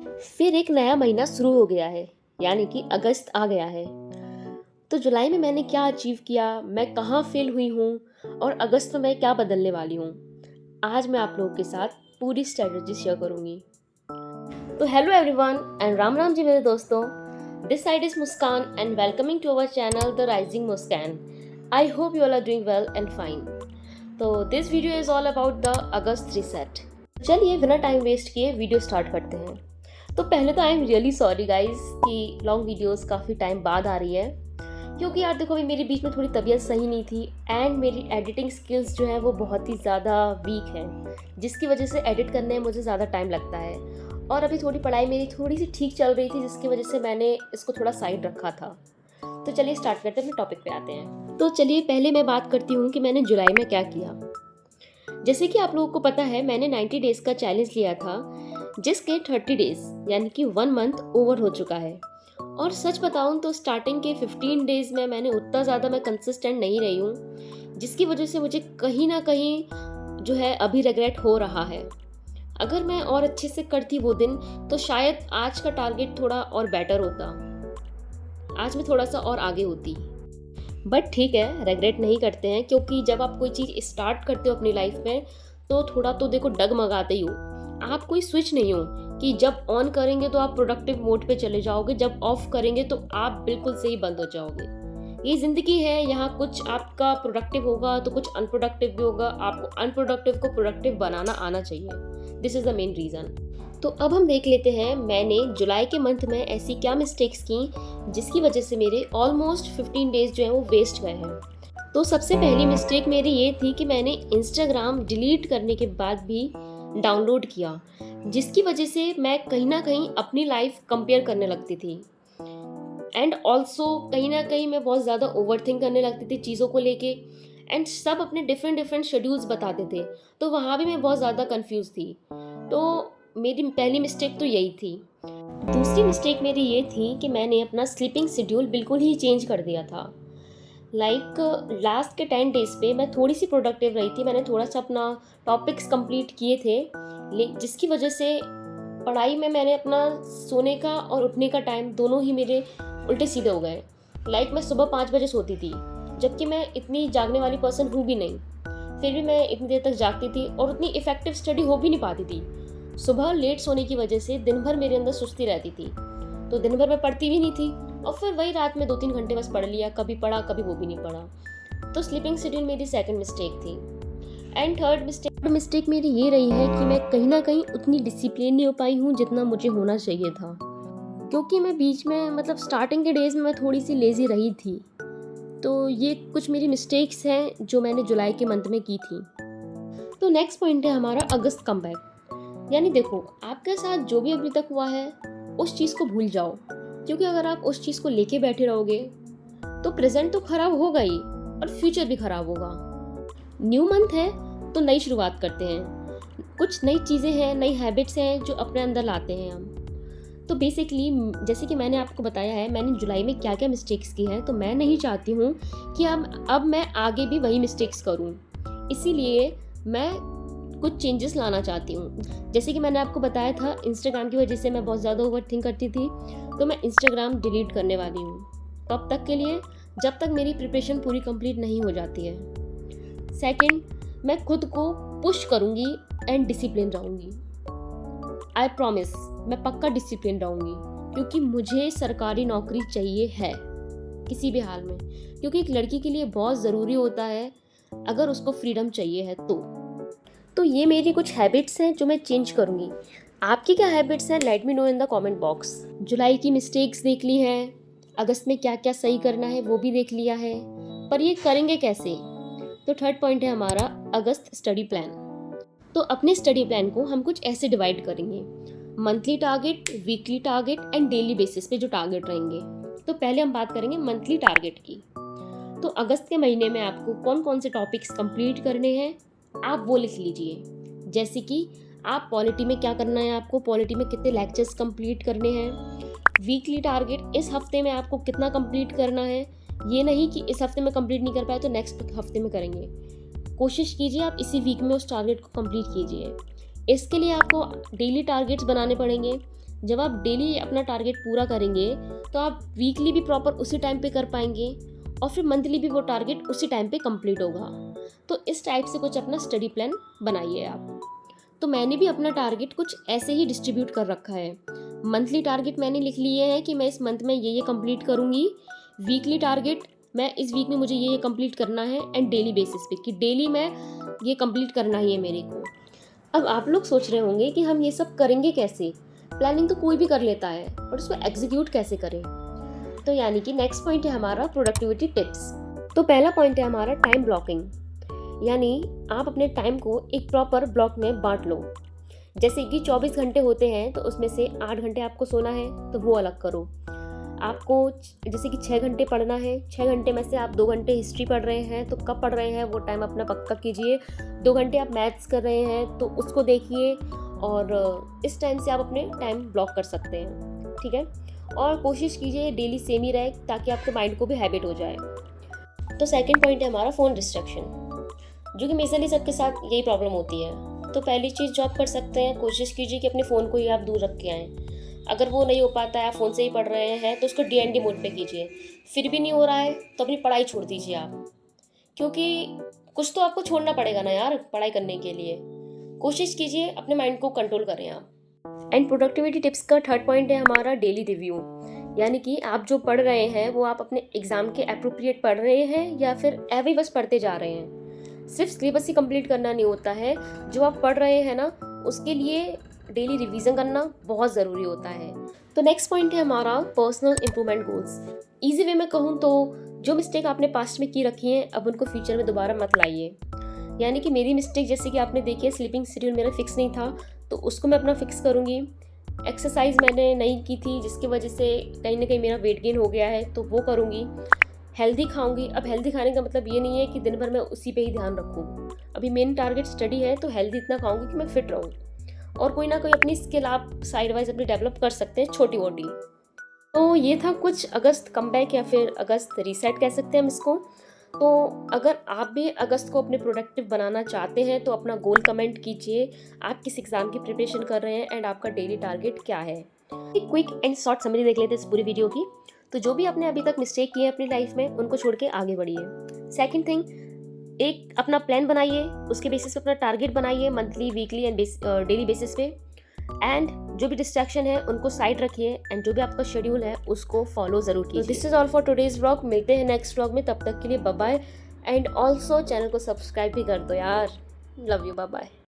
फिर एक नया महीना शुरू हो गया है, यानी कि अगस्त आ गया है। तो जुलाई में मैंने क्या अचीव किया, मैं कहाँ फेल हुई हूँ और अगस्त में मैं क्या बदलने वाली हूँ, आज मैं आप लोगों के साथ पूरी स्ट्रेटजी शेयर करूँगी। तो hello everyone and Ram Ram ji मेरे दोस्तों। This side is Muskan and welcoming to our channel the rising Muskan. I hope you all are doing well and fine. तो this video is all about the August reset. चलिए बिना time waste किए video start करते हैं। तो पहले तो I am really sorry guys कि लॉन्ग वीडियोस काफ़ी टाइम बाद आ रही है, क्योंकि यार देखो अभी मेरे बीच में थोड़ी तबीयत सही नहीं थी एंड मेरी एडिटिंग स्किल्स जो है वो बहुत ही ज़्यादा वीक हैं, जिसकी वजह से एडिट करने में मुझे ज़्यादा टाइम लगता है। और अभी थोड़ी पढ़ाई मेरी थोड़ी सी ठीक चल रही थी, जिसकी वजह से मैंने इसको थोड़ा साइड रखा था। तो चलिए स्टार्ट करते हैं, अपने टॉपिक पे आते हैं। तो चलिए पहले मैं बात करती हूँ कि मैंने जुलाई में क्या किया। जैसे कि आप लोगों को पता है, मैंने 90 डेज़ का चैलेंज लिया था, जिसके 30 डेज़ यानी कि 1 मंथ ओवर हो चुका है। और सच बताऊं तो स्टार्टिंग के 15 डेज़ में मैंने उतना ज़्यादा मैं कंसिस्टेंट नहीं रही हूँ, जिसकी वजह से मुझे कहीं ना कहीं जो है अभी रिग्रेट हो रहा है। अगर मैं और अच्छे से करती वो दिन, तो शायद आज का टारगेट थोड़ा और बेटर होता, आज मैं थोड़ा सा और आगे होती। बट ठीक है, रेग्रेट नहीं करते हैं, क्योंकि जब आप कोई चीज़ स्टार्ट करते हो अपनी लाइफ में, तो थोड़ा तो देखो डगमगाते ही हो। आप कोई स्विच नहीं हो कि जब ऑन करेंगे तो आप प्रोडक्टिव मोड पे चले जाओगे, जब ऑफ करेंगे तो आप बिल्कुल से ही बंद हो जाओगे। ये ज़िंदगी है, यहाँ कुछ आपका प्रोडक्टिव होगा तो कुछ अनप्रोडक्टिव भी होगा। आपको अनप्रोडक्टिव को प्रोडक्टिव बनाना आना चाहिए। This is the main reason. तो अब हम देख लेते हैं मैंने जुलाई के मंथ में ऐसी क्या मिस्टेक्स की, जिसकी वजह से मेरे ऑलमोस्ट 15 डेज जो है वो वेस्ट गए हैं। तो सबसे पहली मिस्टेक मेरी ये थी कि मैंने इंस्टाग्राम डिलीट करने के बाद भी डाउनलोड किया, जिसकी वजह से मैं कहीं ना कहीं अपनी लाइफ कंपेयर करने लगती थी। एंड ऑल्सो कहीं ना कहीं मैं बहुत ज़्यादा ओवरथिंक करने लगती थी चीज़ों को लेके। एंड सब अपने डिफरेंट डिफरेंट शेड्यूल्स बताते थे, तो वहाँ भी मैं बहुत ज़्यादा कंफ्यूज थी। तो मेरी पहली मिस्टेक तो यही थी। दूसरी मिस्टेक मेरी ये थी कि मैंने अपना स्लीपिंग शेड्यूल बिल्कुल ही चेंज कर दिया था। लास्ट के 10 डेज़ पे मैं थोड़ी सी प्रोडक्टिव रही थी, मैंने थोड़ा सा अपना टॉपिक्स कंप्लीट किए थे, जिसकी वजह से पढ़ाई में मैंने अपना सोने का और उठने का टाइम दोनों ही मेरे उल्टे सीधे हो गए। मैं सुबह 5 बजे सोती थी, जबकि मैं इतनी जागने वाली पर्सन हूँ भी नहीं, फिर भी मैं इतनी देर तक जागती थी और उतनी इफेक्टिव स्टडी हो भी नहीं पाती थी। सुबह लेट सोने की वजह से दिन भर मेरे अंदर सुस्ती रहती थी, तो दिन भर मैं पढ़ती भी नहीं थी, और फिर वही रात में 2-3 घंटे बस पढ़ लिया, कभी पढ़ा कभी वो भी नहीं पढ़ा। तो स्लीपिंग शेड्यूल मेरी सेकंड मिस्टेक थी। एंड थर्ड मिस्टेक मेरी ये रही है कि मैं कहीं ना कहीं उतनी डिसिप्लिन नहीं हो पाई हूँ जितना मुझे होना चाहिए था, क्योंकि मैं बीच में स्टार्टिंग के डेज़ में मैं थोड़ी सी लेज़ी रही थी। तो ये कुछ मेरी मिस्टेक्स हैं जो मैंने जुलाई के मंथ में की थी। तो नेक्स्ट पॉइंट है हमारा अगस्त कमबैक। यानी देखो, आपके साथ जो भी अभी तक हुआ है उस चीज़ को भूल जाओ, क्योंकि अगर आप उस चीज़ को लेके बैठे रहोगे तो प्रेजेंट तो खराब होगा ही और फ्यूचर भी खराब होगा। न्यू मंथ है तो नई शुरुआत करते हैं, कुछ नई चीज़ें हैं, नई हैबिट्स हैं जो अपने अंदर लाते हैं हम। तो बेसिकली जैसे कि मैंने आपको बताया है मैंने जुलाई में क्या क्या मिस्टेक्स की हैं, तो मैं नहीं चाहती हूँ कि अब मैं आगे भी वही मिस्टेक्स करूँ। इसीलिए मैं कुछ चेंजेस लाना चाहती हूँ। जैसे कि मैंने आपको बताया था, इंस्टाग्राम की वजह से मैं बहुत ज़्यादा ओवरथिंक करती थी, तो मैं इंस्टाग्राम डिलीट करने वाली हूँ। कब तक के लिए? जब तक मेरी प्रिपरेशन पूरी कंप्लीट नहीं हो जाती है। सेकंड, मैं खुद को पुश करूँगी एंड डिसिप्लिन रहूँगी। आई प्रॉमिस, मैं पक्का डिसिप्लिन रहूँगी, क्योंकि मुझे सरकारी नौकरी चाहिए है किसी भी हाल में, क्योंकि एक लड़की के लिए बहुत ज़रूरी होता है अगर उसको फ्रीडम चाहिए है तो ये मेरी कुछ हैबिट्स हैं जो मैं चेंज करूँगी। आपकी क्या हैबिट्स हैं? Let me know in the comment box. जुलाई की मिस्टेक्स देख ली हैं, अगस्त में क्या क्या सही करना है वो भी देख लिया है, पर ये करेंगे कैसे? तो थर्ड पॉइंट है हमारा अगस्त स्टडी प्लान। तो अपने स्टडी प्लान को हम कुछ ऐसे डिवाइड करेंगे: monthly target, weekly target and daily basis पे जो टारगेट रहेंगे। तो पहले हम बात करेंगे मंथली टारगेट की। तो अगस्त के महीने में आपको कौन कौन से टॉपिक्स कंप्लीट करने हैं, आप वो लिख लीजिए। जैसे कि आप पॉलिटी में क्या करना है, आपको पॉलिटी में कितने लेक्चर्स कंप्लीट करने हैं। वीकली टारगेट, इस हफ्ते में आपको कितना कंप्लीट करना है। ये नहीं कि इस हफ्ते में कंप्लीट नहीं कर पाए तो नेक्स्ट हफ्ते में करेंगे। कोशिश कीजिए आप इसी वीक में उस टारगेट को कंप्लीट कीजिए। इसके लिए आपको डेली टारगेट्स बनाने पड़ेंगे। जब आप डेली अपना टारगेट पूरा करेंगे तो आप वीकली भी प्रॉपर उसी टाइम पे कर पाएंगे और फिर मंथली भी वो टारगेट उसी टाइम पे कंप्लीट होगा। तो इस टाइप से कुछ अपना स्टडी प्लान बनाइए आप। तो मैंने भी अपना टारगेट कुछ ऐसे ही डिस्ट्रीब्यूट कर रखा है। मंथली टारगेट मैंने लिख लिए हैं कि मैं इस मंथ में ये कंप्लीट करूँगी। वीकली टारगेट मैं इस वीक में मुझे ये कंप्लीट करना है, एंड डेली बेसिस पे कि डेली मैं ये कंप्लीट करना ही है मेरे को। अब आप लोग सोच रहे होंगे कि हम ये सब करेंगे कैसे? प्लानिंग तो कोई भी कर लेता है, पर उसको एग्जीक्यूट कैसे करें? तो यानी कि नेक्स्ट पॉइंट है हमारा प्रोडक्टिविटी टिप्स। तो पहला पॉइंट है हमारा टाइम ब्लॉकिंग, यानी आप अपने टाइम को एक प्रॉपर ब्लॉक में बांट लो। जैसे कि 24 घंटे होते हैं तो उसमें से 8 घंटे आपको सोना है तो वो अलग करो। आपको जैसे कि 6 घंटे पढ़ना है, 6 घंटे में से आप 2 घंटे हिस्ट्री पढ़ रहे हैं तो कब पढ़ रहे हैं वो टाइम अपना पक्का कीजिए। 2 घंटे आप मैथ्स कर रहे हैं तो उसको देखिए, और इस टाइम से आप अपने टाइम ब्लॉक कर सकते हैं, ठीक है। और कोशिश कीजिए डेली सेम ही रहे ताकि आपके माइंड को भी हैबिट हो जाए। तो सेकंड पॉइंट है हमारा फ़ोन डिस्ट्रैक्शन, जो कि मेजरली सबके साथ यही प्रॉब्लम होती है। तो पहली चीज़ जो आप कर सकते हैं, कोशिश कीजिए कि अपने फ़ोन को ही आप दूर रख के आएँ। अगर वो नहीं हो पाता है, आप फ़ोन से ही पढ़ रहे हैं तो उसको DND मोड पे कीजिए। फिर भी नहीं हो रहा है तो अपनी पढ़ाई छोड़ दीजिए आप, क्योंकि कुछ तो आपको छोड़ना पड़ेगा ना यार पढ़ाई करने के लिए। कोशिश कीजिए अपने माइंड को कंट्रोल करें आप। एंड प्रोडक्टिविटी टिप्स का थर्ड पॉइंट है हमारा डेली रिव्यू, यानी कि आप जो पढ़ रहे हैं वो आप अपने एग्ज़ाम के अप्रोप्रिएट पढ़ रहे हैं या फिर ऐसे ही बस पढ़ते जा रहे हैं। सिर्फ सिलेबस ही कंप्लीट करना नहीं होता है, जो आप पढ़ रहे हैं ना उसके लिए डेली रिवीजन करना बहुत ज़रूरी होता है। तो नेक्स्ट पॉइंट है हमारा personal improvement goals. Easy way में कहूँ तो जो मिस्टेक आपने पास्ट में की रखी है अब उनको फ्यूचर में दोबारा मत लाइए। यानी कि मेरी मिस्टेक जैसे कि आपने देखी है, स्लीपिंग शेड्यूल मेरा फिक्स नहीं था तो उसको मैं अपना फिक्स करूँगी। एक्सरसाइज मैंने नहीं की थी जिसकी वजह से कहीं ना कहीं मेरा वेट गेन हो गया है तो वो करूँगी। हेल्दी खाऊंगी। अब हेल्दी खाने का मतलब ये नहीं है कि दिन भर मैं उसी पे ही ध्यान रखूँ। अभी मेन टारगेट स्टडी है तो हेल्दी इतना खाऊंगी कि मैं फिट रहूँ, और कोई ना कोई अपनी स्किल आप साइड वाइज अपनी डेवलप कर सकते हैं छोटी मोटी। तो ये था कुछ अगस्त कमबैक या फिर अगस्त रीसेट कह सकते हैं हम इसको। तो अगर आप भी अगस्त को अपने प्रोडक्टिव बनाना चाहते हैं तो अपना गोल कमेंट कीजिए, आप किस एग्ज़ाम की प्रिपरेशन कर रहे हैं एंड आपका डेली टारगेट क्या है। एक क्विक एंड शॉर्ट समरी देख लेते हैं इस पूरी वीडियो की। तो जो भी आपने अभी तक मिस्टेक किए अपनी लाइफ में उनको छोड़ के आगे बढ़िए। सेकंड थिंग, एक अपना प्लान बनाइए, उसके बेसिस पे अपना टारगेट बनाइए monthly, weekly and daily basis पे। एंड जो भी डिस्ट्रैक्शन है उनको साइड रखिए, एंड जो भी आपका शेड्यूल है उसको फॉलो जरूर कीजिए। This is all for today's vlog. मिलते हैं नेक्स्ट व्लॉग में, तब तक के लिए bye bye. And also channel को सब्सक्राइब भी कर दो यार। Love you, bye bye.